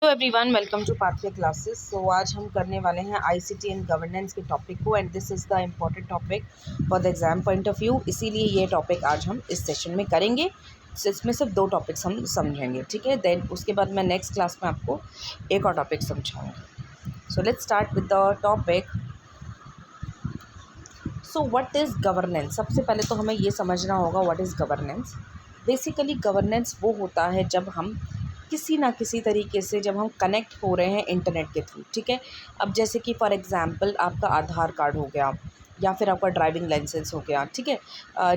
Hello everyone, welcome to Pathway classes. So आज हम करने वाले हैं आईसीटी एंड गवर्नेंस के टॉपिक को, and this is the important topic for the exam point of view. इसीलिए ये टॉपिक आज हम इस सेशन में करेंगे। इसमें सिर्फ 2 टॉपिक्स हम समझेंगे, ठीक है। देन उसके बाद मैं नेक्स्ट क्लास में आपको एक और टॉपिक समझाऊँगी। So let's start with the topic. So what is governance. सबसे पहले तो हमें ये समझना होगा what is governance. Basically governance वो होता है जब हम किसी ना किसी तरीके से जब हम कनेक्ट हो रहे हैं इंटरनेट के थ्रू, ठीक है। अब जैसे कि फॉर एग्ज़ाम्पल आपका आधार कार्ड हो गया या फिर आपका ड्राइविंग लाइसेंस हो गया, ठीक है।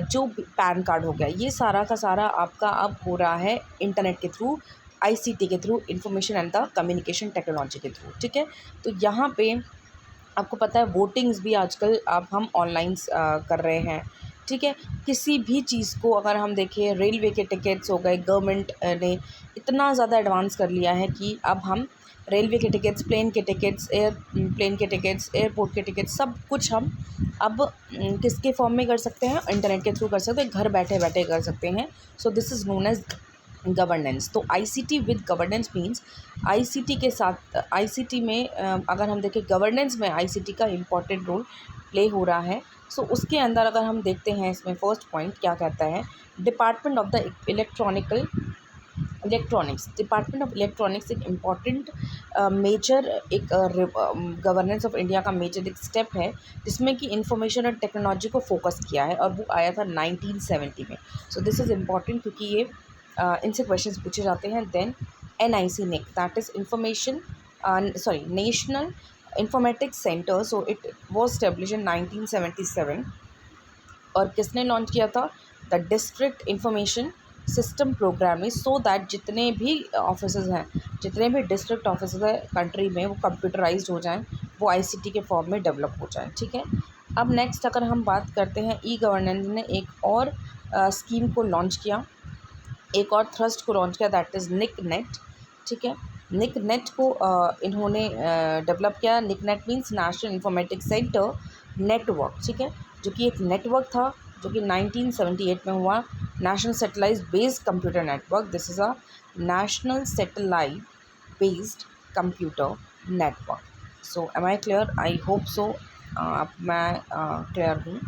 जो पैन कार्ड हो गया, ये सारा का सारा आपका अब हो रहा है इंटरनेट के थ्रू, आईसीटी के through, information and the communication technology के थ्रू, ठीक है। तो यहाँ पे आपको पता है वोटिंग्स भी आजकल अब हम ऑनलाइन कर रहे हैं, ठीक है। किसी भी चीज़ को अगर हम देखें, रेलवे के टिकट्स हो गए, गवर्नमेंट ने इतना ज़्यादा एडवांस कर लिया है कि अब हम रेलवे के टिकट्स, प्लेन के टिकट्स, प्लेन के टिकट्स, एयरपोर्ट के टिकट्स, सब कुछ हम अब किसके फॉर्म में कर सकते हैं, इंटरनेट के थ्रू कर सकते हैं, घर बैठे बैठे कर सकते हैं। So this is known as governance. तो ICT with governance means ICT के साथ आईसीटी में अगर हम देखें गवर्नेंस में आईसीटी का इम्पॉर्टेंट रोल प्ले हो रहा है। सो उसके अंदर अगर हम देखते हैं, इसमें फर्स्ट पॉइंट क्या कहता है, department of the electronics. Department of electronics एक इम्पॉर्टेंट मेजर एक गवर्नेंस ऑफ इंडिया का मेजर एक स्टेप है, जिसमें कि इंफॉर्मेशन और टेक्नोलॉजी को फोकस किया है, और वो आया था 1970 में। सो दिस इज़ इम्पॉर्टेंट क्योंकि ये इनसे क्वेश्चंस पूछे जाते हैं। Then NIC NIC, that is information national informatics centre. So it was establish in 1977। और किसने लॉन्च किया था, the district information system programme में, सो दैट जितने भी ऑफिसेज हैं, जितने भी डिस्ट्रिक्ट ऑफिसेज हैं कंट्री में, वो कंप्यूटराइज्ड हो जाएं, वो आईसीटी के फॉर्म में डेवलप हो जाएं, ठीक है। अब नेक्स्ट अगर हम बात करते हैं, ई गवर्नेंस ने एक और स्कीम को लॉन्च किया, एक और थ्रस्ट को लॉन्च किया, दैट इज़ निक नेट, ठीक है। निक नेट को इन्होंने डेवलप किया। NICNET means National informatics Centre network, ठीक है, जो कि एक नेटवर्क था जो कि 1978 में हुआ। National satellite based computer network, this is a national satellite based computer network. So am I clear, I hope so अब मैं क्लियर हूँ,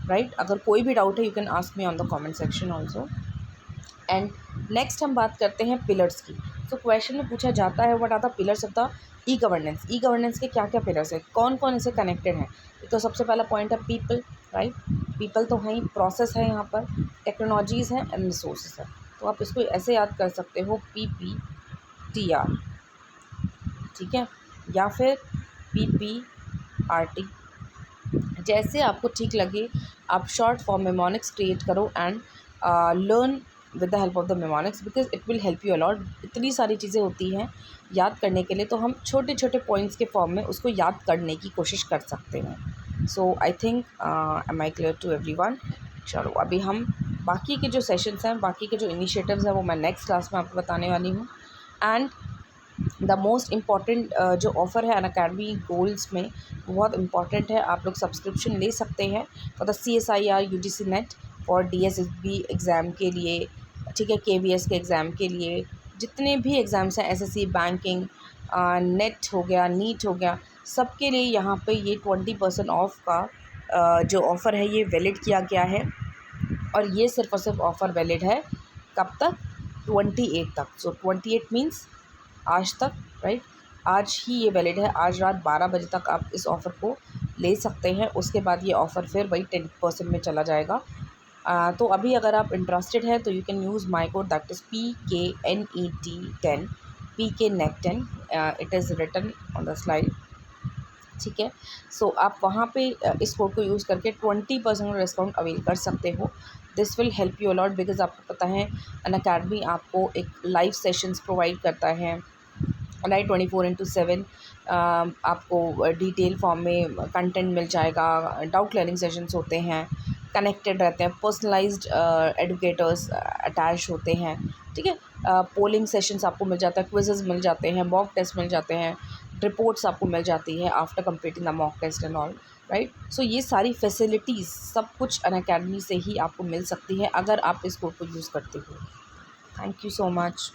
राइट। अगर कोई भी डाउट है you can ask me on the comment section also. And next हम बात करते हैं पिलर्स की। सो क्वेश्चन में पूछा जाता है what are the pillars of the e governance. E governance के क्या क्या पिलर्स है, कौन कौन इससे कनेक्टेड हैं। तो सबसे पहला पॉइंट है पीपल, राइट। पीपल तो है ही, प्रोसेस है यहाँ पर, टेक्नोलॉजीज़ हैं एंड रिसोर्सेज है। तो आप इसको ऐसे याद कर सकते हो, PPTR, ठीक है, या फिर PPRT, जैसे आपको ठीक लगे। आप शॉर्ट फॉर्म मेमोनिक्स क्रिएट करो and learn with the help of the mnemonics, because it will help you a lot. इतनी सारी चीज़ें होती हैं याद करने के लिए, तो हम छोटे छोटे पॉइंट्स के फॉर्म में उसको याद करने की कोशिश कर सकते हैं। So I think am I clear to everyone. चलो अभी हम बाकी के जो सेशंस हैं, बाकी के जो इनिशिएटिव्स हैं, वो मैं नेक्स्ट क्लास में आपको बताने वाली हूँ। एंड द मोस्ट इम्पॉर्टेंट जो ऑफ़र है अनअकैडमी गोल्ड्स में, वो बहुत इंपॉर्टेंट है। आप लोग सब्सक्रिप्शन ले सकते हैं for the CSIR UGC net और DSSB एग्ज़ाम के लिए, ठीक है, KVS के एग्ज़ाम के लिए, जितने भी एग्ज़ाम्स हैं, SSC, बैंकिंग, नेट हो गया, नीट हो गया, सबके लिए यहाँ पे ये 20% ऑफ का जो ऑफ़र है ये वैलिड किया गया है। और ये सिर्फ और सिर्फ ऑफ़र वैलिड है कब तक, 28 तक। सो 28 मीन्स आज तक, राइट। आज ही ये वैलिड है, आज रात 12 बजे तक आप इस ऑफ़र को ले सकते हैं। उसके बाद ये ऑफ़र फिर वही 10% में चला जाएगा। तो अभी अगर आप इंटरेस्टेड हैं तो you can use my code, that is PKNET10, PKNET10, it is written on the slide, ठीक है। सो आप वहाँ पे इस कोड को यूज़ करके 20% डिस्काउंट अवेल कर सकते हो। This will help you a lot, because आपको पता है अनअकैडमी आपको एक लाइव सेशंस प्रोवाइड करता है, राइट, 24/7। आपको डिटेल फॉर्म में कंटेंट मिल जाएगा, डाउट क्लियरिंग सेशंस होते हैं, कनेक्टेड रहते हैं, पर्सनलाइज्ड एडुकेटर्स अटैच होते हैं, ठीक है। पोलिंग सेशंस आपको मिल जाता है, क्विज़ेस मिल जाते हैं, मॉक टेस्ट मिल जाते हैं, रिपोर्ट्स आपको मिल जाती है after completing the mock test and all, right. सो ये सारी फैसिलिटीज़ सब कुछ अनअकैडमी से ही आपको मिल सकती है अगर आप इस कोड को यूज़ करते हो। Thank you so much.